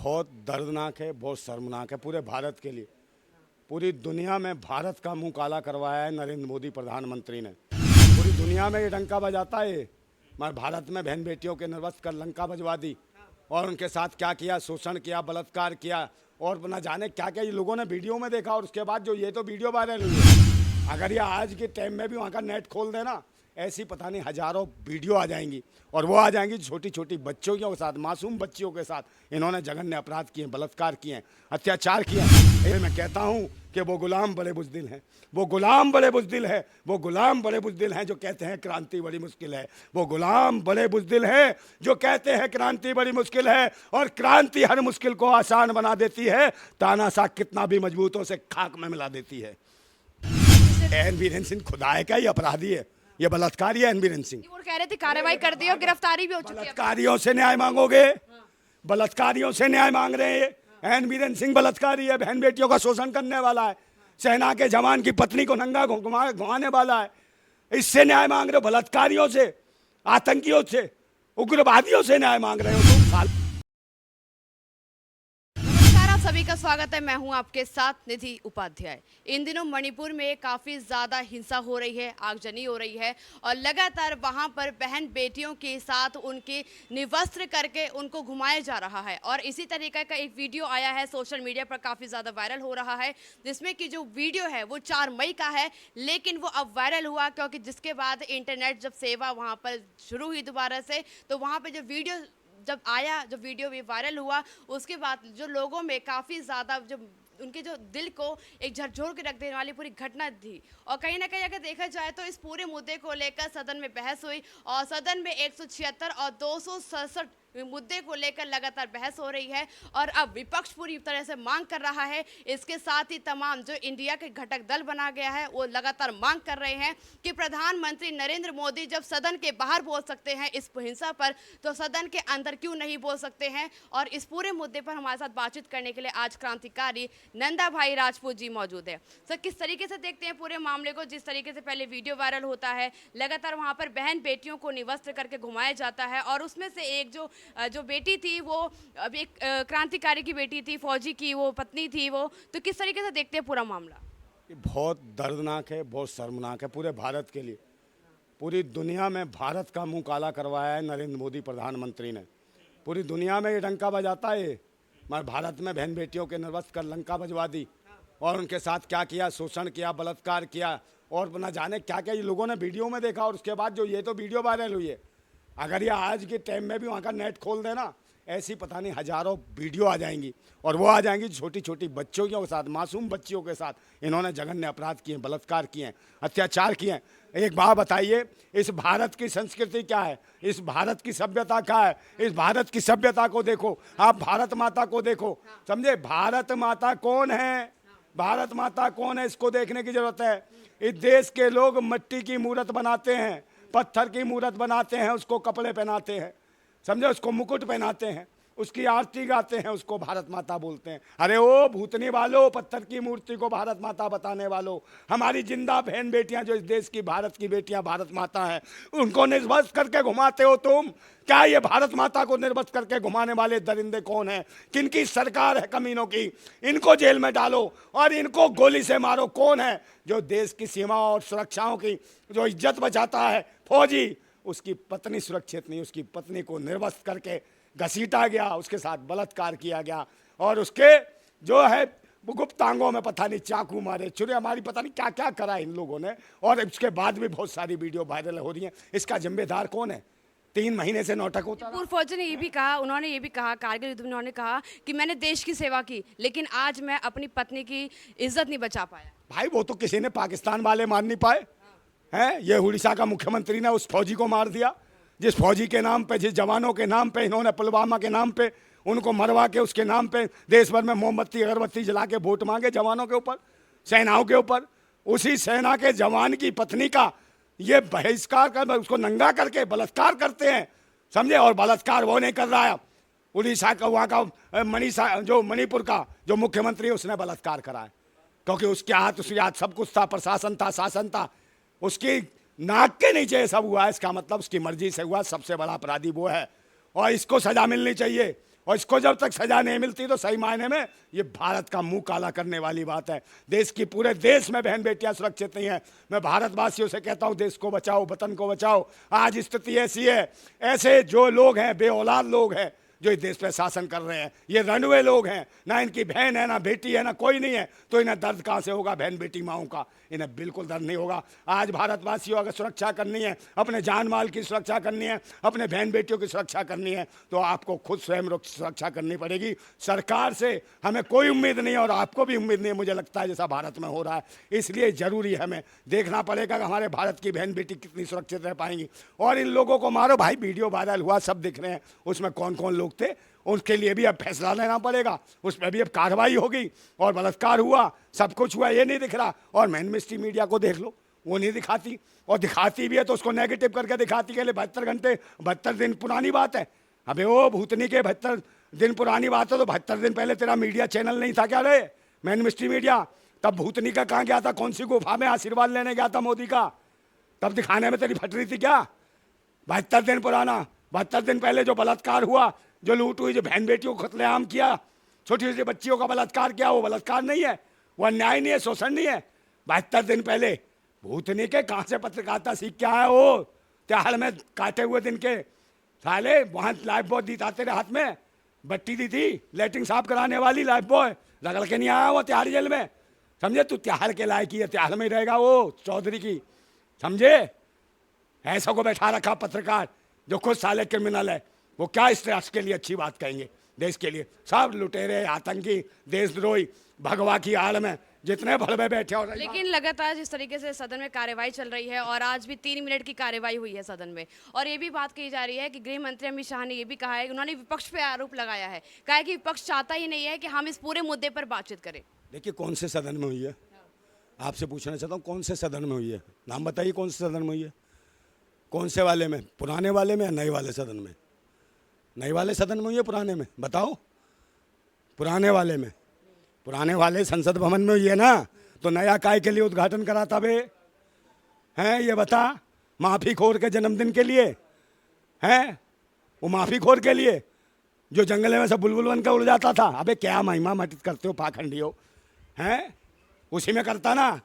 बहुत दर्दनाक है, बहुत शर्मनाक है पूरे भारत के लिए। पूरी दुनिया में भारत का मुंह काला करवाया है नरेंद्र मोदी प्रधानमंत्री ने। पूरी दुनिया में ये डंका बजाता है, मगर भारत में बहन बेटियों के निर्वस्त्र कर लंका बजवा दी और उनके साथ क्या किया, शोषण किया, बलात्कार किया और न जाने क्या क्या ये लोगों ने वीडियो में देखा। और उसके बाद जो ये तो वीडियो वायरल हुई है, अगर ये आज के टाइम में भी वहाँ का नेट खोल देना, ऐसी पता नहीं हजारों वीडियो आ जाएंगी। और वो आ जाएंगी छोटी छोटी बच्चों के साथ, मासूम बच्चियों के साथ इन्होंने जघन्य अपराध किए, बलात्कार किए, अत्याचार किए। ये मैं कहता हूँ कि वो गुलाम बड़े बुज़दिल हैं, वो गुलाम बड़े बुज़दिल है, वो गुलाम बड़े बुज़दिल हैं जो कहते हैं क्रांति बड़ी मुश्किल है। वो गुलाम बड़े बुज़दिल हैं जो कहते हैं क्रांति बड़ी मुश्किल है, और क्रांति हर मुश्किल को आसान बना देती है। तानाशाह कितना भी मजबूत हो उसे खाक में मिला देती है। एन बीरेन सिंह खुदा है क्या? ये अपराधी है, ये बलात्कारी है। एन बीरेन सिंह वो कह रहे थे कार्रवाई कर दी और गिरफ्तारी भी हो चुकी है। बलात्कारियों से न्याय मांगोगे? बलात्कारियों से न्याय मांग रहे हैं। एन बीरेन सिंह बलात्कारी है, बहन बेटियों का शोषण करने वाला है, सेना के जवान की पत्नी को नंगा घुमाने वाला है। इससे न्याय मांग रहे हो? बलात्कारियों से, आतंकियों से, उग्रवादियों से न्याय मांग रहे हो तुम। सभी का स्वागत है, मैं हूं आपके साथ निधि उपाध्याय। इन दिनों मणिपुर में काफ़ी ज़्यादा हिंसा हो रही है, आगजनी हो रही है और लगातार वहां पर बहन बेटियों के साथ उनके निवस्त्र करके उनको घुमाया जा रहा है। और इसी तरीके का एक वीडियो आया है, सोशल मीडिया पर काफ़ी ज़्यादा वायरल हो रहा है, जिसमें कि जो वीडियो है वो 4 मई का है, लेकिन वो अब वायरल हुआ क्योंकि जिसके बाद इंटरनेट जब सेवा वहाँ पर शुरू हुई दोबारा से, तो वहाँ पर जो वीडियो जब आया, जो वीडियो भी वायरल हुआ, उसके बाद जो लोगों में काफ़ी ज़्यादा जो उनके जो दिल को एक झकझोर के रख देने वाली पूरी घटना थी। और कहीं ना कहीं अगर देखा जाए तो इस पूरे मुद्दे को लेकर सदन में बहस हुई और सदन में 176 और 267 मुद्दे को लेकर लगातार बहस हो रही है। और अब विपक्ष पूरी तरह से मांग कर रहा है, इसके साथ ही तमाम जो इंडिया के घटक दल बना गया है वो लगातार मांग कर रहे हैं कि प्रधानमंत्री नरेंद्र मोदी जब सदन के बाहर बोल सकते हैं इस हिंसा पर, तो सदन के अंदर क्यों नहीं बोल सकते हैं। और इस पूरे मुद्दे पर हमारे साथ बातचीत करने के लिए आज क्रांतिकारी नंदा भाई राजपूत जी मौजूद है। सर, किस तरीके से देखते हैं पूरे मामले को? जिस तरीके से पहले वीडियो वायरल होता है, लगातार वहाँ पर बहन बेटियों को निवस्त्र करके घुमाया जाता है और उसमें से एक जो बेटी थी वो अब एक क्रांतिकारी की बेटी थी, फौजी की वो पत्नी थी वो, तो किस तरीके से देखते हैं पूरा मामला? ये बहुत दर्दनाक है, बहुत शर्मनाक है पूरे भारत के लिए। पूरी दुनिया में भारत का मुंह काला करवाया है नरेंद्र मोदी प्रधानमंत्री ने। पूरी दुनिया में ये डंका बजाता है, मगर भारत में बहन बेटियों के निर्वस्त्र कर लंका बजवा दी और उनके साथ क्या किया, शोषण किया, बलात्कार किया और न जाने क्या क्या ये लोगों ने वीडियो में देखा। और उसके बाद जो ये तो वीडियो वायरल हुई है, अगर ये आज के टाइम में भी वहाँ का नेट खोल देना, ऐसी पता नहीं हजारों वीडियो आ जाएंगी। और वो आ जाएंगी छोटी छोटी बच्चों के साथ, मासूम बच्चियों के साथ इन्होंने जघन्य अपराध किए, बलात्कार किए, अत्याचार किए। एक बात बताइए, इस भारत की संस्कृति क्या है, इस भारत की सभ्यता क्या है? इस भारत की सभ्यता को देखो, आप भारत माता को देखो, समझे? भारत माता कौन है? भारत माता कौन है, इसको देखने की जरूरत है। इस देश के लोग मिट्टी की मूर्त बनाते हैं, पत्थर की मूर्त बनाते हैं, उसको कपड़े पहनाते हैं, समझे, उसको मुकुट पहनाते हैं, उसकी आरती गाते हैं, उसको भारत माता बोलते हैं। अरे ओ भूतनी वालों, पत्थर की मूर्ति को भारत माता बताने वालों, हमारी जिंदा बहन बेटियां जो इस देश की भारत की बेटियां भारत माता हैं, उनको निर्वस्त्र करके घुमाते हो तुम। क्या ये भारत माता को निर्वस्त्र करके घुमाने वाले दरिंदे कौन हैं? किनकी सरकार है कमीनों की? इनको जेल में डालो और इनको गोली से मारो। कौन है जो देश की सीमा और सुरक्षाओं की जो इज्जत बचाता है? फौजी, उसकी पत्नी सुरक्षित नहीं, उसकी पत्नी को निर्वस्त्र करके घसीटा गया, उसके साथ बलात्कार किया गया और उसके जो है गुप्तांगों में पता नहीं चाकू मारे, छुरे हमारी, पता नहीं क्या क्या करा इन लोगों ने। और उसके बाद भी बहुत सारी वीडियो वायरल हो रही हैं। इसका जिम्मेदार कौन है? 3 महीने से नाटक होता है। पूर्व फौजी ने ये भी कहा, उन्होंने ये भी कहा, कारगिल युद्ध में उन्होंने कहा कि मैंने देश की सेवा की, लेकिन आज मैं अपनी पत्नी की इज्जत नहीं बचा पाया। भाई वो तो किसी ने पाकिस्तान वाले मार नहीं पाए हैं। ये उड़ीसा का मुख्यमंत्री ने उस फौजी को मार दिया, जिस फौजी के नाम पे, जिस जवानों के नाम पे इन्होंने पुलवामा के नाम पे उनको मरवा के उसके नाम पे देश भर में मोमबत्ती अगरबत्ती जला के वोट मांगे जवानों के ऊपर, सेनाओं के ऊपर। उसी सेना के जवान की पत्नी का ये बहिष्कार कर, उसको नंगा करके बलात्कार करते हैं, समझे? और बलात्कार वो नहीं कर रहा है, उड़ीसा का वहाँ का जो मणिपुर का जो मुख्यमंत्री है उसने बलात्कार करा है, क्योंकि उसके हाथ सब कुछ था, प्रशासन था, शासन था, उसकी नाक के नीचे ये सब हुआ है। इसका मतलब उसकी मर्जी से हुआ। सबसे बड़ा अपराधी वो है और इसको सजा मिलनी चाहिए। और इसको जब तक सजा नहीं मिलती तो सही मायने में ये भारत का मुंह काला करने वाली बात है। देश की पूरे देश में बहन बेटियां सुरक्षित नहीं है। मैं भारतवासियों से कहता हूं, देश को बचाओ, वतन को बचाओ। आज स्थिति ऐसी है, ऐसे जो लोग हैं, बेऔलाद लोग हैं जो इस देश पे शासन कर रहे हैं, ये रणवे लोग हैं, ना इनकी बहन है, ना बेटी है, ना कोई नहीं है, तो इन्हें दर्द कहाँ से होगा? बहन बेटी माओं का इन्हें बिल्कुल दर्द नहीं होगा। आज भारतवासियों अगर सुरक्षा करनी है, अपने जान माल की सुरक्षा करनी है, अपने बहन बेटियों की सुरक्षा करनी है, तो आपको खुद स्वयं सुरक्षा करनी पड़ेगी। सरकार से हमें कोई उम्मीद नहीं है और आपको भी उम्मीद नहीं है, मुझे लगता है, जैसा भारत में हो रहा है। इसलिए जरूरी हमें देखना पड़ेगा कि हमारे भारत की बहन बेटी कितनी सुरक्षित रह पाएंगी। और इन लोगों को मारो भाई, वीडियो वायरल हुआ, सब दिख रहे हैं, उसमें कौन कौन लोग थे, उसके लिए भी अब फैसला लेना पड़ेगा, उस पर भी अब कार्रवाई होगी। और बलात्कार हुआ, सब कुछ हुआ, ये नहीं दिख रहा। और मेन मिस्ट्री मीडिया को देख लो, वो नहीं दिखाती, और दिखाती भी है तो उसको नेगेटिव करके दिखाती है। 72 घंटे 72 दिन पुरानी बात है। अबे ओ भूतनी के 72 दिन पुरानी बात है तो 72 दिन पहले तेरा मीडिया चैनल नहीं था क्या रे? मेन मिस्ट्री मीडिया तब भूतनी का कहाँ गया था? कौन सी गुफा में आशीर्वाद लेने गया था मोदी का? तब दिखाने में तेरी फट रही थी क्या? 72 दिन पुराना, 72 दिन पहले जो बलात्कार हुआ, जो लूट हुई, जो बहन बेटियों को कत्लेआम किया, छोटी छोटी बच्चियों का बलात्कार किया, वो बलात्कार नहीं है, वो अन्याय नहीं है, शोषण नहीं है। 72 दिन पहले भूतनी के कहाँ से पत्रकारिता सीख के आया हो? त्याल में काटे हुए दिन के साले, वहाँ लाइफ बॉय दी था तेरे हाथ में, बट्टी दी थी लेटरिन साफ कराने वाली लाइफ बॉय, रगड़ के नहीं आया वो त्याल जेल में, समझे? तू त्याल के लायक ही है, त्याल में ही रहेगा वो चौधरी की, समझे? ऐसा को बैठा रखा पत्रकार जो खुद साले क्रिमिनल है, वो क्या इस राष्ट्र के लिए अच्छी बात कहेंगे? देश के लिए सब लुटेरे, आतंकी, देशद्रोही, भगवा की आड़ में जितने भड़वे बैठे हो। लेकिन लगातार जिस तरीके से सदन में कार्यवाही चल रही है और आज भी 3 मिनट की कार्यवाही हुई है सदन में, और ये भी बात कही जा रही है कि गृह मंत्री अमित शाह ने ये भी कहा है, उन्होंने विपक्ष पे आरोप लगाया है, कहा है कि विपक्ष चाहता ही नहीं है कि हम इस पूरे मुद्दे पर बातचीत करें। देखिए कौन से सदन में हुई है, आपसे पूछना चाहता हूँ, कौन से सदन में हुई है? नाम बताइए कौन से सदन में हुई है? कौन से वाले में? पुराने वाले में या नए वाले सदन में? नए वाले सदन में हुई है, पुराने में? बताओ। पुराने वाले में, पुराने वाले संसद भवन में हुई है ना, तो नया काय के लिए उद्घाटन करा था बे? हैं ये बता, माफी खोर के जन्मदिन के लिए? हैं वो माफी खोर के लिए जो जंगल में से बुलबुल बनकर उड़ जाता था? अबे क्या महिमा मटित करते हो पाखंडी हो? हैं उसी में करता ना,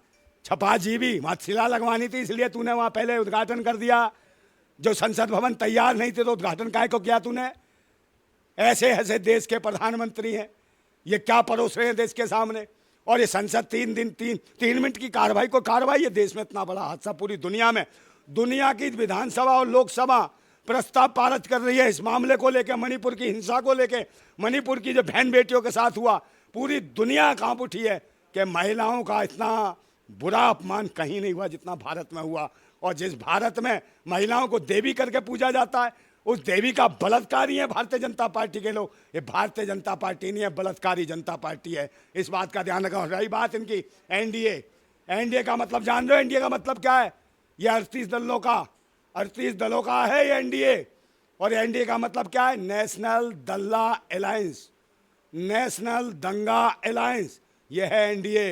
छपा जीबी शिला लगवानी थी, इसलिए तूने वहाँ पहले उद्घाटन कर दिया। जो संसद भवन तैयार नहीं थे तो उद्घाटन काहे को किया तूने? ऐसे ऐसे देश के प्रधानमंत्री हैं, ये क्या परोस रहे हैं देश के सामने? और ये संसद 3 मिनट की कार्रवाई को कार्रवाई है। देश में इतना बड़ा हादसा पूरी दुनिया में, दुनिया की विधानसभा और लोकसभा प्रस्ताव पारित कर रही है इस मामले को लेकर, मणिपुर की हिंसा को लेकर, मणिपुर की जो बहन बेटियों के साथ हुआ। पूरी दुनिया कांप उठी है कि महिलाओं का इतना बुरा अपमान कहीं नहीं हुआ जितना भारत में हुआ। और जिस भारत में महिलाओं को देवी करके पूजा जाता है, उस देवी का बलात्कारी है भारतीय जनता पार्टी के लोग। ये भारतीय जनता पार्टी नहीं है, बलात्कारी जनता पार्टी है, इस बात का ध्यान रखा। रही बात इनकी एनडीए, एनडीए का मतलब जान रहे हो? एनडीए का मतलब क्या है? ये 38 दलों का है ये एनडीए। और एनडीए का मतलब क्या है? नेशनल दल्ला अलायंस, नेशनल दंगा अलायंस, ये है एनडीए,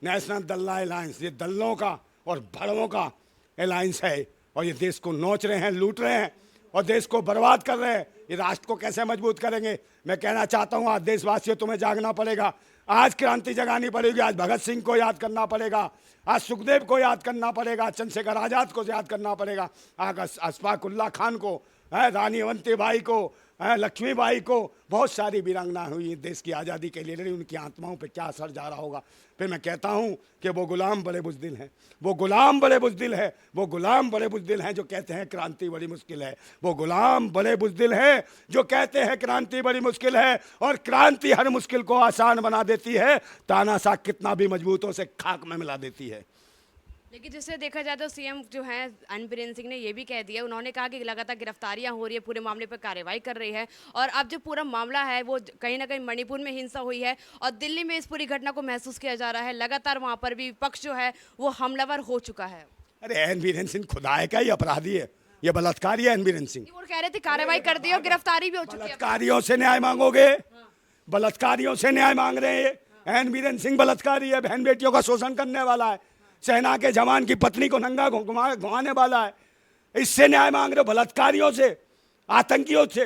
नेशनल दल्ला अलायंस। ये दलों का और भड़वों का अलायंस है, और ये देश को नोच रहे हैं, लूट रहे हैं और देश को बर्बाद कर रहे हैं। ये राष्ट्र को कैसे मजबूत करेंगे? मैं कहना चाहता हूँ, आज देशवासियों तुम्हें जागना पड़ेगा, आज क्रांति जगानी पड़ेगी, आज भगत सिंह को याद करना पड़ेगा, आज सुखदेव को याद करना पड़ेगा, चंद्रशेखर आजाद को याद करना पड़ेगा, आज अशफाक उल्ला खान को, रानी अवंतीबाई को, लक्ष्मीबाई को, बहुत सारी वीरांगना हुई देश की आज़ादी के लिए लड़ी, उनकी आत्माओं पे क्या असर जा रहा होगा। फिर मैं कहता हूँ कि वो गुलाम बड़े बुज़दिल हैं, वो गुलाम बड़े बुज़दिल है, वो गुलाम बड़े बुज़दिल हैं जो कहते हैं क्रांति बड़ी मुश्किल है, वो गुलाम बड़े बुज़दिल हैं जो कहते हैं क्रांति बड़ी मुश्किल है। और क्रांति हर मुश्किल को आसान बना देती है, तानाशाह कितना भी मजबूत हो उसे खाक में मिला देती है। लेकिन जिससे देखा जाए तो सीएम जो है एन बीरेन सिंह ने ये भी कह दिया, उन्होंने कहा कि लगातार गिरफ्तारियां हो रही है, पूरे मामले पर कार्रवाई कर रही है, और अब जो पूरा मामला है वो कहीं ना कहीं मणिपुर में हिंसा हुई है और दिल्ली में इस पूरी घटना को महसूस किया जा रहा है। लगातार वहां पर भी विपक्ष जो है वो हमलावर हो चुका है। अरे एन बीरेन सिंह खुदाए का ही अपराधी है, ये बलात्कारी है एन बीरेन सिंह। वो कह रहे थे कार्रवाई कर दी और गिरफ्तारी भी हो चुकी है। बलात्कारियों से न्याय मांगोगे? बलात्कारियों से न्याय मांग रहे हैं। एन बीरेन सिंह बलात्कारी है, बहन बेटियों का शोषण करने वाला है, सेना के जवान की पत्नी को नंगा घुमाने वाला है, इससे न्याय मांग रहे हो? बलात्कारियों से, आतंकियों से?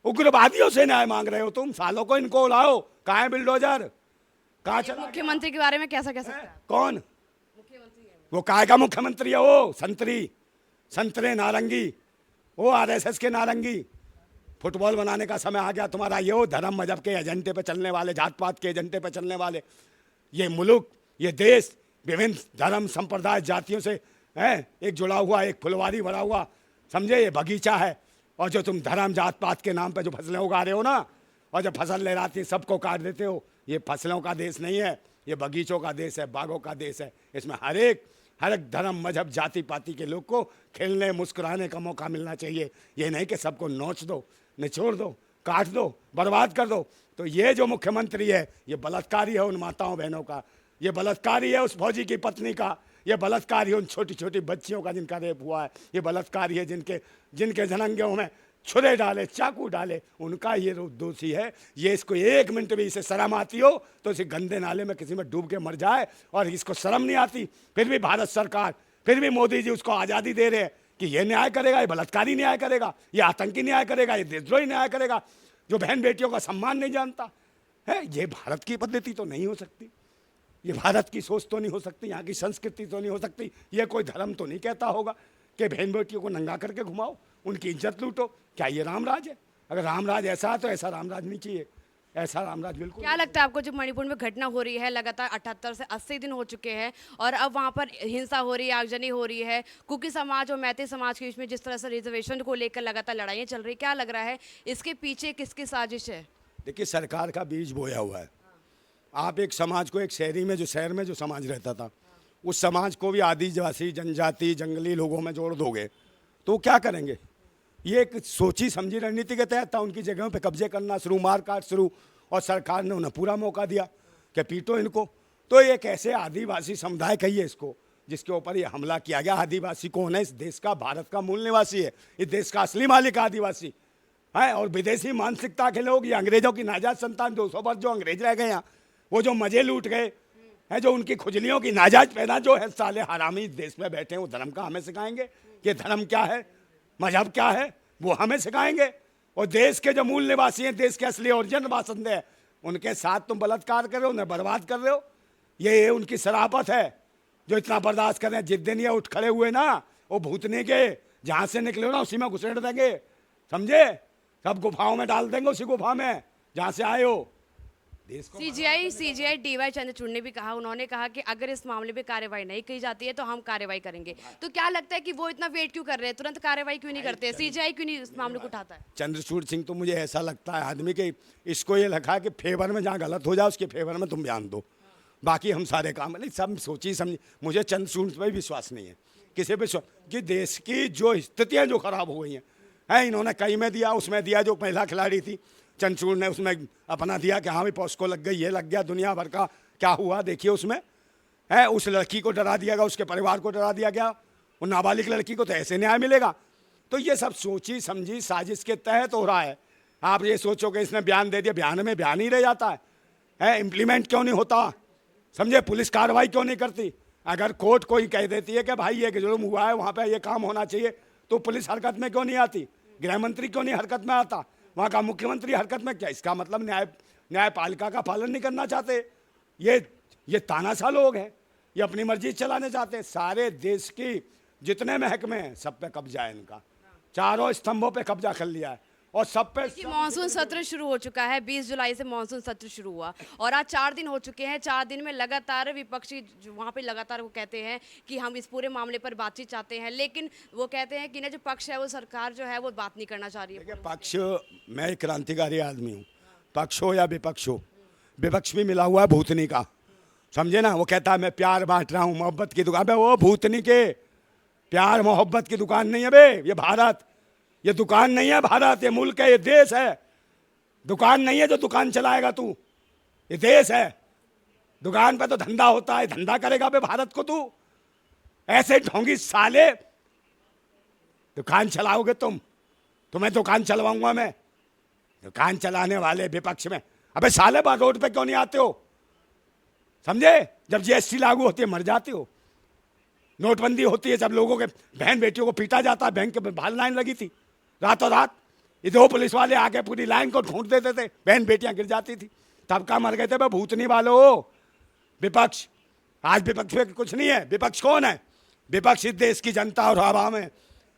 उग्रवादियों से न्याय मांग रहे हो तुम, सालों को इनको उड़ाओ। कहाँ है बिल्डोजर, कहाँ चला मुख्यमंत्री के बारे में कैसा कह सकते हैं? कौन? मुख्यमंत्री है वो काय का मुख्यमंत्री है? वो संतरे नारंगी, वो आरएसएस के नारंगी। फुटबॉल बनाने का समय आ गया तुम्हारा। ये वो धर्म मजहब के एजेंडे पे चलने वाले, जात पात के एजेंडे पे चलने वाले, ये मुल्क, ये देश विभिन्न धर्म संप्रदाय जातियों से है एक जुड़ा हुआ, एक फुलवारी भरा हुआ, समझे, ये बगीचा है। और जो तुम धर्म जात पात के नाम पे जो फसलें उगा रहे हो ना, और जब फसल लहराती है सबको काट देते हो। ये फसलों का देश नहीं है, ये बगीचों का देश है, बागों का देश है। इसमें हर एक धर्म मजहब जाति पाति के लोग को खेलने मुस्कुराने का मौका मिलना चाहिए। ये नहीं कि सबको नोच दो, निचोड़ दो, काट दो, बर्बाद कर दो। तो ये जो मुख्यमंत्री है, ये बलात्कारी है उन माताओं बहनों का, ये बलात्कारी है उस फौजी की पत्नी का, ये बलात्कारी है उन छोटी छोटी बच्चियों का जिनका रेप हुआ है, ये बलात्कारी है जिनके जनांगों में छुरे डाले, चाकू डाले, उनका ये दोषी है। ये इसको एक मिनट भी इसे शर्म आती हो तो इसे गंदे नाले में किसी में डूब के मर जाए, और इसको शर्म नहीं आती। फिर भी भारत सरकार, फिर भी मोदी जी उसको आज़ादी दे रहे हैं कि ये न्याय करेगा, ये बलात्कारी न्याय करेगा, ये आतंकी न्याय करेगा, ये देशद्रोही न्याय करेगा, जो बहन बेटियों का सम्मान नहीं जानता है। ये भारत की पद्धति तो नहीं हो सकती, ये भारत की सोच तो नहीं हो सकती, यहाँ की संस्कृति तो नहीं हो सकती। ये कोई धर्म तो नहीं कहता होगा कि बहन बेटियों को नंगा करके घुमाओ, उनकी इज्जत लूटो। क्या ये रामराज है? अगर रामराज ऐसा है तो ऐसा रामराज नहीं चाहिए, ऐसा रामराज बिल्कुल। क्या लगता है आपको, जब मणिपुर में घटना हो रही है, लगातार 78 से 80 दिन हो चुके हैं और अब वहाँ पर हिंसा हो रही है, आगजनी हो रही है, कुकी समाज और मैती समाज के बीच में जिस तरह से रिजर्वेशन को लेकर लगातार लड़ाइयाँ चल रही, क्या लग रहा है इसके पीछे किसकी साजिश है? देखिए, सरकार का बीज बोया हुआ है। आप एक समाज को, एक शहर में जो समाज रहता था, उस समाज को भी आदिवासी, जनजाति, जंगली लोगों में जोड़ दोगे तो क्या करेंगे? ये एक सोची समझी रणनीति के तहत था। उनकी जगहों पे कब्जे करना शुरू, मारकाट शुरू, और सरकार ने उन्हें पूरा मौका दिया कि पीटो इनको। तो एक ऐसे आदिवासी समुदाय कहिए इसको, जिसके ऊपर ये हमला किया गया। आदिवासी कौन है? इस देश का, भारत का मूल निवासी है, इस देश का असली मालिक आदिवासी है। और विदेशी मानसिकता के लोग, ये अंग्रेजों की नाजायज संतान, 200 वर्ष जो अंग्रेज रह गए यहाँ, वो जो मजे लूट गए हैं, जो उनकी खुजलियों की नाजायज पैदा जो है, साले हरामी देश में बैठे हैं, वो धर्म का हमें सिखाएंगे कि धर्म क्या है, मजहब क्या है, वो हमें सिखाएंगे। और देश के जो मूल निवासी हैं, देश के असली ओरिजिन बासिंदे हैं, उनके साथ तुम बलात्कार कर रहे हो, उन्हें बर्बाद कर रहे हो। ये उनकी शराफत है जो इतना बर्दाश्त कर रहे हैं। जिस दिन ये उठ खड़े हुए ना, वो भूतने के जहाँ से निकले हो ना, उसी में घुसेड़ देंगे, समझे? सब गुफाओं में डाल देंगे, उसी गुफा में जहाँ से आए हो। सीजीआई डीवाई चंद्रचूड़ ने भी कहा, उन्होंने कहा कि अगर इस मामले पे कार्रवाई नहीं की जाती है तो हम कार्रवाई करेंगे। तो क्या लगता है कि वो इतना वेट क्यों कर रहे हैं, तुरंत कार्रवाई क्यों नहीं करते? सीजीआई क्यों नहीं इस मामले को उठाता है? चंद्रचूड़ सिंह तो मुझे ऐसा लगता है आदमी के, इसको ये लगा कि फेवर में जहाँ गलत हो जाए उसके फेवर में तुम बयान दो, बाकी हम सारे काम नहीं। सब सोची समझी। मुझे चंद्रचूड़ पर भी विश्वास नहीं है, किसी पे कि देश की जो स्थितियाँ जो खराब हो गई हैं, इन्होंने कई में दिया, उसमें दिया, जो महिला खिलाड़ी थी चंद्रचूड़ ने उसमें अपना दिया कि हाँ भाई पॉस्को लग गई, ये लग गया, दुनिया भर का क्या हुआ देखिए उसमें है। उस लड़की को डरा दिया गया, उसके परिवार को डरा दिया गया, उन नाबालिग लड़की को तो ऐसे न्याय मिलेगा। तो ये सब सोची समझी साजिश के तहत हो रहा है। आप ये सोचो कि इसने बयान दे दिया, बयान में बयान ही रह जाता है, इम्प्लीमेंट क्यों नहीं होता, समझे? पुलिस कार्रवाई क्यों नहीं करती? अगर कोर्ट कोई कह देती है कि भाई ये जुल्म हुआ है, वहाँ पे ये काम होना चाहिए, तो पुलिस हरकत में क्यों नहीं आती? गृह मंत्री क्यों नहीं हरकत में आता? वहाँ का मुख्यमंत्री हरकत में? क्या इसका मतलब न्यायपालिका का पालन नहीं करना चाहते? ये तानाशाह लोग हैं, ये अपनी मर्जी चलाने चाहते हैं। सारे देश की जितने महकमे हैं सब पे कब्जा है इनका, चारों स्तंभों पे कब्जा कर लिया है, और सब पे। मॉनसून सत्र शुरू हो चुका है, 20 जुलाई से मॉनसून सत्र शुरू हुआ और आज 4 दिन हो चुके हैं। 4 दिन में लगातार विपक्षी वहाँ पे लगातार वो कहते हैं कि हम इस पूरे मामले पर बातचीत चाहते हैं, लेकिन वो कहते हैं कि ना जो पक्ष है वो सरकार जो है वो बात नहीं करना चाह रही है। पक्ष, मैं एक क्रांतिकारी आदमी हूँ, पक्ष हो या विपक्ष हो, विपक्ष भी मिला हुआ है भूतनी का, समझे ना? वो कहता है मैं प्यार बांट रहा हूँ, मोहब्बत की दुकान पे, वो भूतनी के प्यार मोहब्बत की दुकान नहीं है बे, ये भारत, ये दुकान नहीं है भारत, ये मुल्क है, ये देश है। दुकान नहीं है जो दुकान चलाएगा तू, ये देश है। दुकान पे तो धंधा होता है, धंधा करेगा बे भारत को तू? ऐसे ढोंगी साले दुकान चलाओगे तुम, तुम्हें दुकान चलवाऊंगा मैं। दुकान चलाने वाले विपक्ष में, अबे साले बार रोड पे क्यों नहीं आते हो, समझे? जब जीएसटी लागू होती है मर जाते हो, नोटबंदी होती है, जब लोगों के बहन बेटियों को पीटा जाता है, बैंक के बाहर लाइन लगी थी रातों रात, ये दो पुलिस वाले आके पूरी लाइन को ढूंढ देते थे, बहन बेटियां गिर जाती थी, तब का मर गए थे भूतनी वालों। विपक्ष, आज विपक्ष में कुछ नहीं है। विपक्ष कौन है? विपक्ष इस देश की जनता और आवाम है,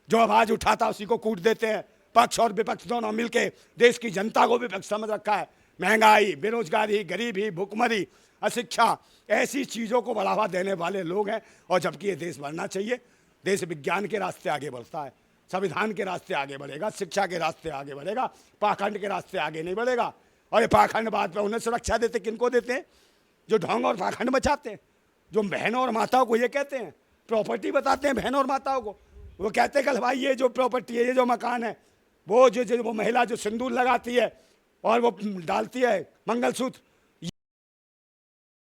जो आवाज उठाता उसी को कूट देते हैं। पक्ष और विपक्ष दोनों मिलके देश की जनता को विपक्ष समझ रखा है। महंगाई, बेरोजगारी, गरीबी, भुखमरी, अशिक्षा, ऐसी चीज़ों को बढ़ावा देने वाले लोग हैं। और जबकि ये देश बढ़ना चाहिए, देश विज्ञान के रास्ते आगे बढ़ता है, संविधान के रास्ते आगे बढ़ेगा, शिक्षा के रास्ते आगे बढ़ेगा, पाखंड के रास्ते आगे नहीं बढ़ेगा। और ये पाखंडवाद पे उन्हें सुरक्षा देते, किनको देते हैं? जो ढोंग और पाखंड मचाते हैं, जो बहनों और माताओं को ये कहते हैं, प्रॉपर्टी बताते हैं बहनों और माताओं को। वो कहते हैं कि भाई ये जो प्रॉपर्टी है, ये जो मकान है, वो जो वो महिला जो सिंदूर लगाती है और वो डालती है मंगलसूत्र,